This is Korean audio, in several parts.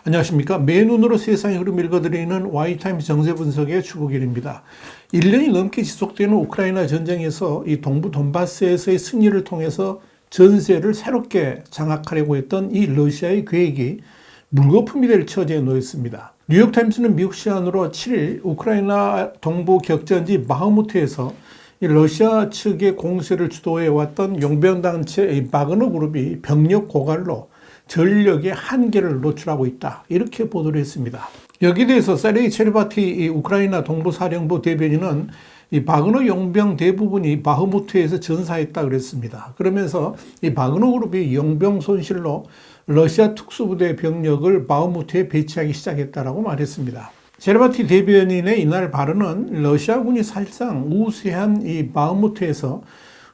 안녕하십니까. 맨눈으로 세상의 흐름 읽어드리는 Y타임스 정세 분석의 추국일입니다. 1년이 넘게 지속되는 우크라이나 전쟁에서 이 동부 돈바스에서의 승리를 통해서 전세를 새롭게 장악하려고 했던 이 러시아의 계획이 물거품이 될 처지에 놓였습니다. 뉴욕타임스는 미국 시간으로 7일 우크라이나 동부 격전지 바흐무트에서 이 러시아 측의 공세를 주도해왔던 용병단체 바그너 그룹이 병력 고갈로 전력의 한계를 노출하고 있다, 이렇게 보도를 했습니다. 여기에 대해서 세르게이 체르바티 우크라이나 동부사령부 대변인은 이 바그너 용병 대부분이 바흐무트에서 전사했다 그랬습니다. 그러면서 이 바그너 그룹이 용병 손실로 러시아 특수부대 병력을 바흐무트에 배치하기 시작했다라고 말했습니다. 체르바티 대변인의 이날 발언은 러시아군이 사실상 우세한 이 바흐무트에서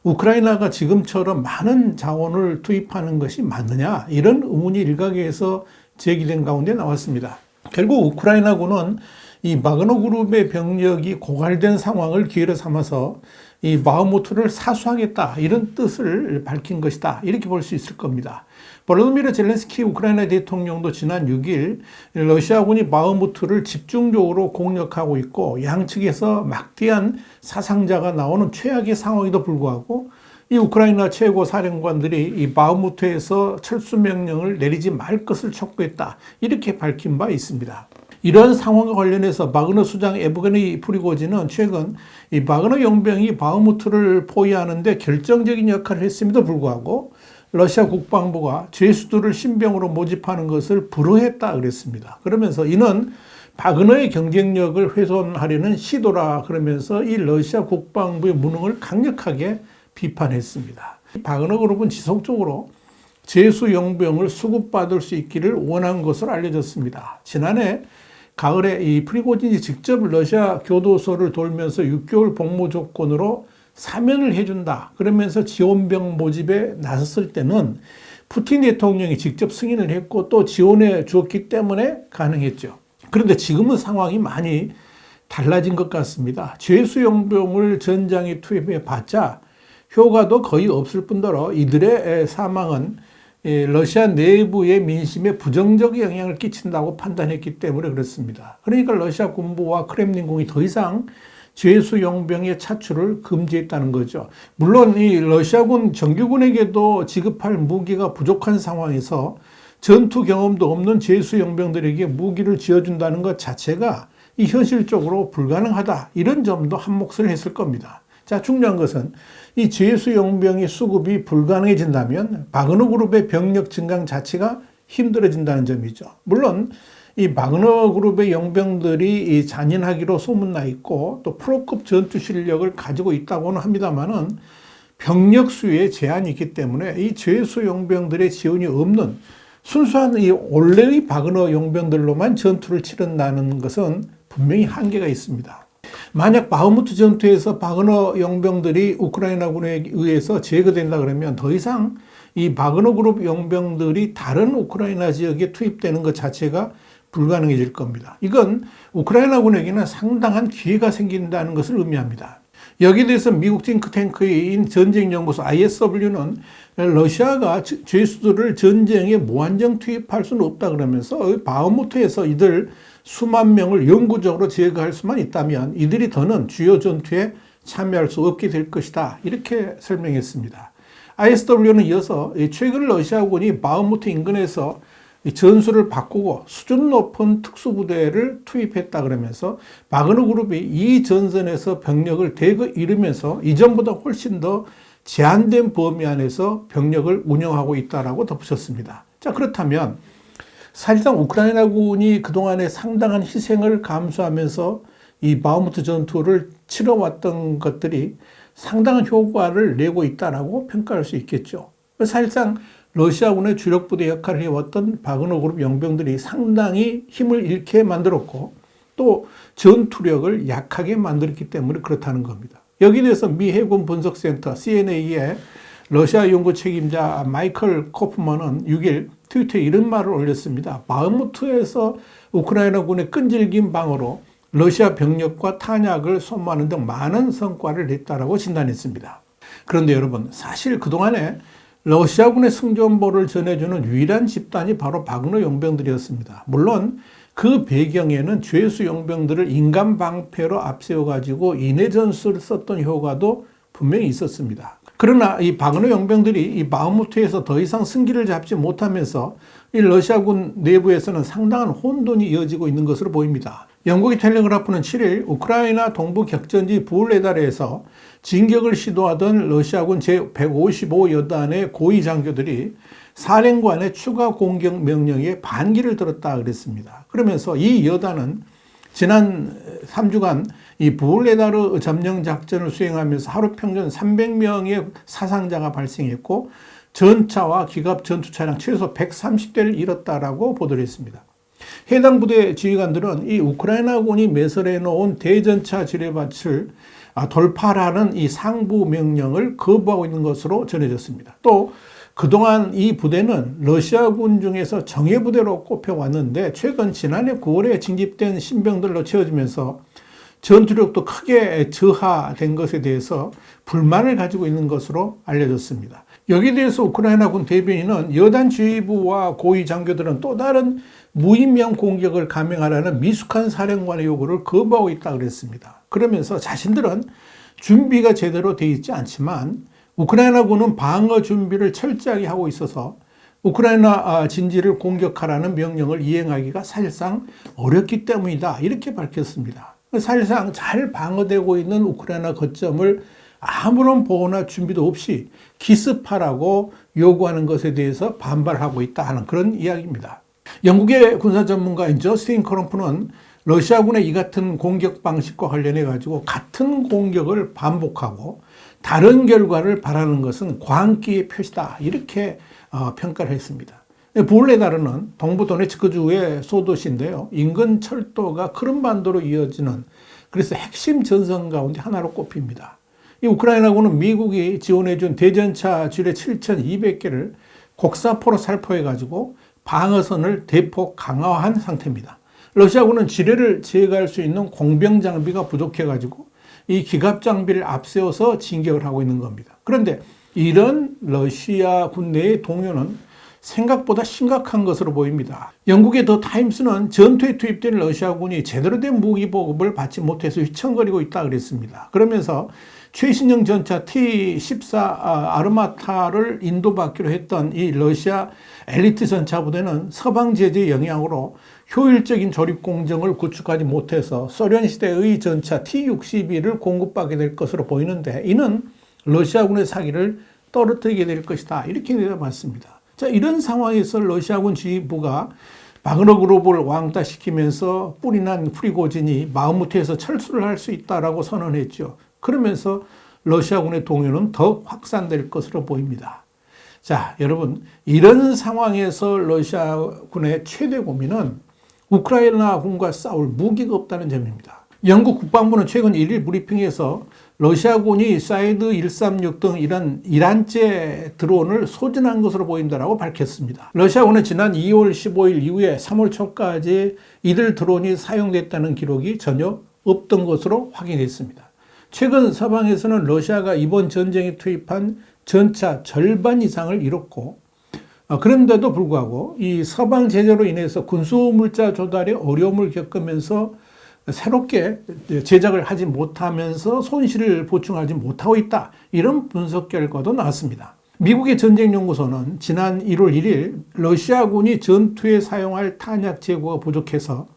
우크라이나가 지금처럼 많은 자원을 투입하는 것이 맞느냐, 이런 의문이 일각에서 제기된 가운데 나왔습니다. 결국 우크라이나군은 이 바그너 그룹의 병력이 고갈된 상황을 기회로 삼아서 이 바흐무트를 사수하겠다, 이런 뜻을 밝힌 것이다, 이렇게 볼 수 있을 겁니다. 볼로디미르 젤렌스키 우크라이나 대통령도 지난 6일 러시아군이 바흐무트를 집중적으로 공격하고 있고 양측에서 막대한 사상자가 나오는 최악의 상황에도 불구하고 이 우크라이나 최고 사령관들이 이 바흐무트에서 철수 명령을 내리지 말 것을 촉구했다, 이렇게 밝힌 바 있습니다. 이런 상황과 관련해서 바그너 수장 에브게니 프리고진은 최근 이 바그너 용병이 바흐무트를 포위하는데 결정적인 역할을 했음에도 불구하고 러시아 국방부가 죄수들을 신병으로 모집하는 것을 불허했다 그랬습니다. 그러면서 이는 바그너의 경쟁력을 훼손하려는 시도라 그러면서 이 러시아 국방부의 무능을 강력하게 비판했습니다. 바그너 그룹은 지속적으로 죄수 용병을 수급받을 수 있기를 원한 것으로 알려졌습니다. 지난해 가을에 이 프리고진이 직접 러시아 교도소를 돌면서 6개월 복무 조건으로 사면을 해준다 그러면서 지원병 모집에 나섰을 때는 푸틴 대통령이 직접 승인을 했고 또 지원해 주었기 때문에 가능했죠. 그런데 지금은 상황이 많이 달라진 것 같습니다. 죄수 용병을 전장에 투입해 봤자 효과도 거의 없을 뿐더러 이들의 사망은 러시아 내부의 민심에 부정적 영향을 끼친다고 판단했기 때문에 그렇습니다. 그러니까 러시아 군부와 크렘린궁이 더 이상 죄수 용병의 차출을 금지했다는 거죠. 물론 이 러시아군 정규군에게도 지급할 무기가 부족한 상황에서 전투 경험도 없는 죄수 용병들에게 무기를 쥐어준다는 것 자체가 이 현실적으로 불가능하다, 이런 점도 한몫을 했을 겁니다. 자, 중요한 것은 이 죄수 용병의 수급이 불가능해진다면 바그너 그룹의 병력 증강 자체가 힘들어진다는 점이죠. 물론 이 바그너 그룹의 용병들이 잔인하기로 소문나 있고 또 프로급 전투 실력을 가지고 있다고는 합니다만은 병력 수에 제한이 있기 때문에 이 죄수 용병들의 지원이 없는 순수한 이 원래의 바그너 용병들로만 전투를 치른다는 것은 분명히 한계가 있습니다. 만약 바흐무트 전투에서 바그너 용병들이 우크라이나군에 의해서 제거된다 그러면 더 이상 이 바그너 그룹 용병들이 다른 우크라이나 지역에 투입되는 것 자체가 불가능해질 겁니다. 이건 우크라이나군에게는 상당한 기회가 생긴다는 것을 의미합니다. 여기에 대해서 미국 싱크탱크인 전쟁연구소 ISW는 러시아가 죄수들을 전쟁에 무한정 투입할 수는 없다 그러면서 바흐무트에서 이들 수만 명을 영구적으로 제거할 수만 있다면 이들이 더는 주요 전투에 참여할 수 없게 될 것이다, 이렇게 설명했습니다. ISW는 이어서 최근 러시아군이 바흐무트 인근에서 전술을 바꾸고 수준 높은 특수부대를 투입했다 그러면서 바그너 그룹이 이 전선에서 병력을 대거 잃으면서 이전보다 훨씬 더 제한된 범위 안에서 병력을 운영하고 있다라고 덧붙였습니다. 자, 그렇다면 사실상 우크라이나군이 그동안에 상당한 희생을 감수하면서 이 바흐무트 전투를 치러왔던 것들이 상당한 효과를 내고 있다라고 평가할 수 있겠죠. 사실상 러시아군의 주력 부대 역할을 해왔던 바그너 그룹 용병들이 상당히 힘을 잃게 만들었고 또 전투력을 약하게 만들었기 때문에 그렇다는 겁니다. 여기에 대해서 미 해군 분석센터 CNA의 러시아 연구 책임자 마이클 코프만은 6일 트위터에 이런 말을 올렸습니다. 바흐무트에서 우크라이나군의 끈질긴 방어로 러시아 병력과 탄약을 소모하는 등 많은 성과를 냈다라고 진단했습니다. 그런데 여러분, 사실 그동안에 러시아군의 승전보를 전해주는 유일한 집단이 바로 바그너 용병들이었습니다. 물론 그 배경에는 죄수 용병들을 인간 방패로 앞세워가지고 인해 전술을 썼던 효과도 분명히 있었습니다. 그러나 이 바그너 용병들이 이 바흐무트에서 더 이상 승기를 잡지 못하면서 이 러시아군 내부에서는 상당한 혼돈이 이어지고 있는 것으로 보입니다. 영국의 텔레그라프는 7일 우크라이나 동부 격전지 부울레다르에서 진격을 시도하던 러시아군 제155여단의 고위 장교들이 사령관의 추가 공격 명령에 반기를 들었다 그랬습니다. 그러면서 이 여단은 지난 3주간 이 부울레다르 점령 작전을 수행하면서 하루 평균 300명의 사상자가 발생했고 전차와 기갑 전투 차량 최소 130대를 잃었다라고 보도를 했습니다. 해당 부대 지휘관들은 이 우크라이나군이 매설해 놓은 대전차 지뢰밭을 돌파라는 이 상부 명령을 거부하고 있는 것으로 전해졌습니다. 또 그동안 이 부대는 러시아군 중에서 정예부대로 꼽혀왔는데 최근 지난해 9월에 징집된 신병들로 채워지면서 전투력도 크게 저하된 것에 대해서 불만을 가지고 있는 것으로 알려졌습니다. 여기에 대해서 우크라이나군 대변인은 여단 지휘부와 고위 장교들은 또 다른 무인명 공격을 감행하라는 미숙한 사령관의 요구를 거부하고 있다고 그랬습니다. 그러면서 자신들은 준비가 제대로 되어 있지 않지만 우크라이나군은 방어 준비를 철저하게 하고 있어서 우크라이나 진지를 공격하라는 명령을 이행하기가 사실상 어렵기 때문이다. 이렇게 밝혔습니다. 사실상 잘 방어되고 있는 우크라이나 거점을 아무런 보호나 준비도 없이 기습하라고 요구하는 것에 대해서 반발하고 있다 하는 그런 이야기입니다. 영국의 군사 전문가인 저스틴 커럼프는 러시아군의 이 같은 공격 방식과 관련해 가지고 같은 공격을 반복하고 다른 결과를 바라는 것은 광기의 표시다 이렇게 평가를 했습니다. 부울레다르는 동부 도네츠크주의 소도시인데요. 인근 철도가 크림반도로 이어지는 그래서 핵심 전선 가운데 하나로 꼽힙니다. 이 우크라이나군은 미국이 지원해준 대전차 지뢰 7,200개를 곡사포로 살포해가지고 방어선을 대폭 강화한 상태입니다. 러시아군은 지뢰를 제거할 수 있는 공병 장비가 부족해가지고 이 기갑 장비를 앞세워서 진격을 하고 있는 겁니다. 그런데 이런 러시아 군내의 동요는 생각보다 심각한 것으로 보입니다. 영국의 더 타임스는 전투에 투입된 러시아군이 제대로 된 무기 보급을 받지 못해서 휘청거리고 있다 그랬습니다. 그러면서 최신형 전차 T-14 아르마타를 인도받기로 했던 이 러시아 엘리트 전차 부대는 서방 제재의 영향으로 효율적인 조립 공정을 구축하지 못해서 소련 시대의 전차 T-62를 공급받게 될 것으로 보이는데 이는 러시아군의 사기를 떨어뜨리게 될 것이다. 이렇게 내다봤습니다. 자, 이런 상황에서 러시아군 지휘부가 바그너 그룹을 왕따시키면서 뿔이 난 프리고진이 바흐무트에서 철수를 할 수 있다라고 선언했죠. 그러면서 러시아군의 동요는 더 확산될 것으로 보입니다. 자, 여러분, 이런 상황에서 러시아군의 최대 고민은 우크라이나군과 싸울 무기가 없다는 점입니다. 영국 국방부는 최근 1일 브리핑에서 러시아군이 사이드 136 등 이런 이란제 드론을 소진한 것으로 보인다고 밝혔습니다. 러시아군은 지난 2월 15일 이후에 3월 초까지 이들 드론이 사용됐다는 기록이 전혀 없던 것으로 확인됐습니다. 최근 서방에서는 러시아가 이번 전쟁에 투입한 전차 절반 이상을 잃었고 그런데도 불구하고 이 서방 제재로 인해서 군수물자 조달에 어려움을 겪으면서 새롭게 제작을 하지 못하면서 손실을 보충하지 못하고 있다. 이런 분석 결과도 나왔습니다. 미국의 전쟁연구소는 지난 1월 1일 러시아군이 전투에 사용할 탄약 재고가 부족해서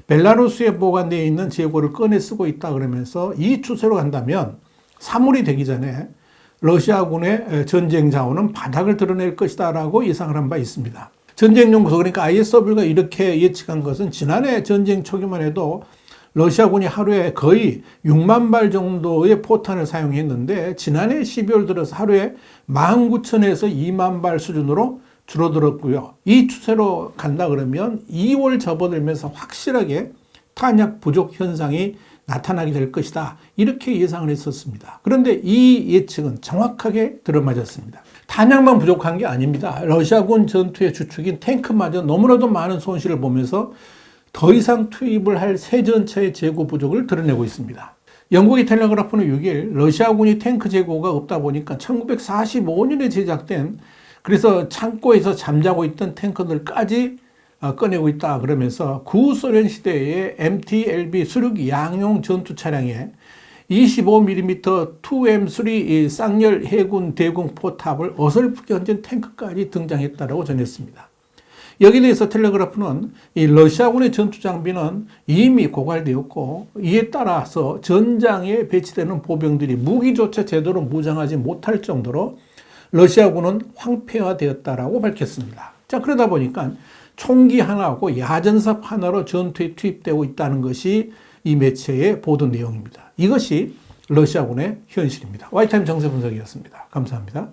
벨라루스에 보관되어 있는 재고를 꺼내 쓰고 있다 그러면서 이 추세로 간다면 3월이 되기 전에 러시아군의 전쟁 자원은 바닥을 드러낼 것이다 라고 예상을 한 바 있습니다. 전쟁연구소 그러니까 ISW가 이렇게 예측한 것은 지난해 전쟁 초기만 해도 러시아군이 하루에 거의 6만 발 정도의 포탄을 사용했는데 지난해 12월 들어서 하루에 19,000에서 2만 발 수준으로 줄어들었고요. 이 추세로 간다 그러면 2월 접어들면서 확실하게 탄약 부족 현상이 나타나게 될 것이다. 이렇게 예상을 했었습니다. 그런데 이 예측은 정확하게 들어맞았습니다. 탄약만 부족한 게 아닙니다. 러시아군 전투의 주축인 탱크마저 너무나도 많은 손실을 보면서 더 이상 투입을 할 새 전차의 재고 부족을 드러내고 있습니다. 영국의 텔레그라프는 6일 러시아군이 탱크 재고가 없다 보니까 1945년에 제작된, 그래서 창고에서 잠자고 있던 탱크들까지 꺼내고 있다 그러면서 구소련 시대의 MT-LB 수륙 양용 전투 차량에 25mm 2M3 쌍열 해군 대공 포탑을 어설프게 얹은 탱크까지 등장했다고 전했습니다. 여기에 대해서 텔레그라프는 이 러시아군의 전투 장비는 이미 고갈되었고, 이에 따라서 전장에 배치되는 보병들이 무기조차 제대로 무장하지 못할 정도로 러시아군은 황폐화되었다라고 밝혔습니다. 자, 그러다 보니까 총기 하나하고 야전삽 하나로 전투에 투입되고 있다는 것이 이 매체의 보도 내용입니다. 이것이 러시아군의 현실입니다. 와이타임 정세 분석이었습니다. 감사합니다.